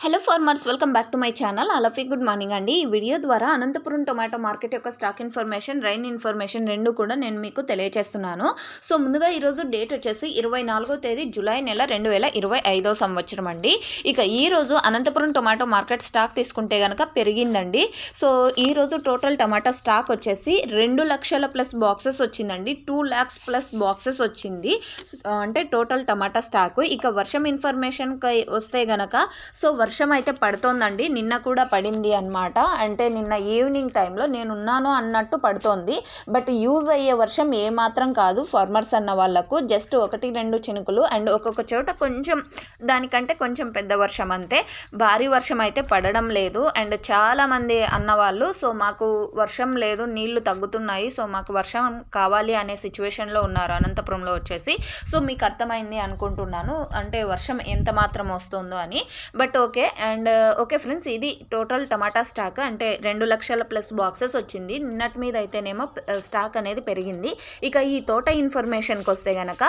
Hello farmers, welcome back to my channel. All good morning అండి. ఈ video ద్వారా Anantapuram tomato market యొక్క stock information, rain information రెండు కూడా నేను మీకు తెలియజేస్తున్నాను. సో ముందుగా ఈరోజు డేట్ వచ్చేసి 24వ తేదీ జూలై నెల 2025 సంవత్సరం అండి. ఇక ఈరోజు అనంతపురం టొమాటో మార్కెట్ స్టాక్ తీసుకుంటే కనుక పెరిగిందండి. సో ఈరోజు టోటల్ టమాటా స్టాక్ వచ్చేసి 2 లక్షల ప్లస్ బాక్సెస్ వచ్చిందండి. 2 lakhs ప్లస్ బాక్సెస్ వచ్చింది, అంటే టోటల్ టమాటా స్టాక్. ఇక వర్షం ఇన్ఫర్మేషన్కి వస్తే గనక సో వర్షం అయితే పడుతోందండి. నిన్న కూడా పడింది అనమాట. అంటే నిన్న ఈవినింగ్ టైంలో నేనున్నాను అన్నట్టు పడుతోంది. బట్ యూజ్ అయ్యే వర్షం ఏమాత్రం కాదు ఫార్మర్స్ అన్న వాళ్ళకు. జస్ట్ 1-2 చినుకులు అండ్ ఒక్కొక్క చోట కొంచెం దానికంటే కొంచెం పెద్ద వర్షం అంతే. భారీ వర్షం అయితే పడడం లేదు. అండ్ చాలామంది అన్నవాళ్ళు సో మాకు వర్షం లేదు, నీళ్లు తగ్గుతున్నాయి, సో మాకు వర్షం కావాలి అనే సిచ్యువేషన్లో ఉన్నారు అనంతపురంలో వచ్చేసి. సో మీకు అర్థమైంది అనుకుంటున్నాను, అంటే వర్షం ఎంత మాత్రం వస్తుందో అని. బట్ ఓకే ఫ్రెండ్స్, ఇది టోటల్ టమాటా స్టాక్. అంటే 2 లక్షల ప్లస్ బాక్సెస్ వచ్చింది. నిన్నటి మీద అయితేనేమో స్టాక్ అనేది పెరిగింది. ఇక ఈ తోట ఇన్ఫర్మేషన్కి వస్తే కనుక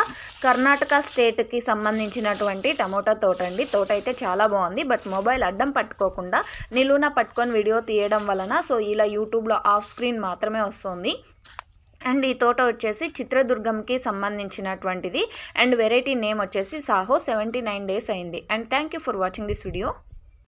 కర్ణాటక స్టేట్కి సంబంధించినటువంటి టమోటా తోట అండి. తోట అయితే చాలా బాగుంది. బట్ మొబైల్ అడ్డం పట్టుకోకుండా నిలువున పట్టుకొని వీడియో తీయడం వలన సో ఇలా యూట్యూబ్లో ఆఫ్ స్క్రీన్ మాత్రమే వస్తుంది. అండ్ ఈ తోట వచ్చేసి చిత్రదుర్గంకి సంబంధించినటువంటిది. అండ్ వెరైటీ నేమ్ వచ్చేసి సాహో. 79 days అయింది. And thank you for watching this video.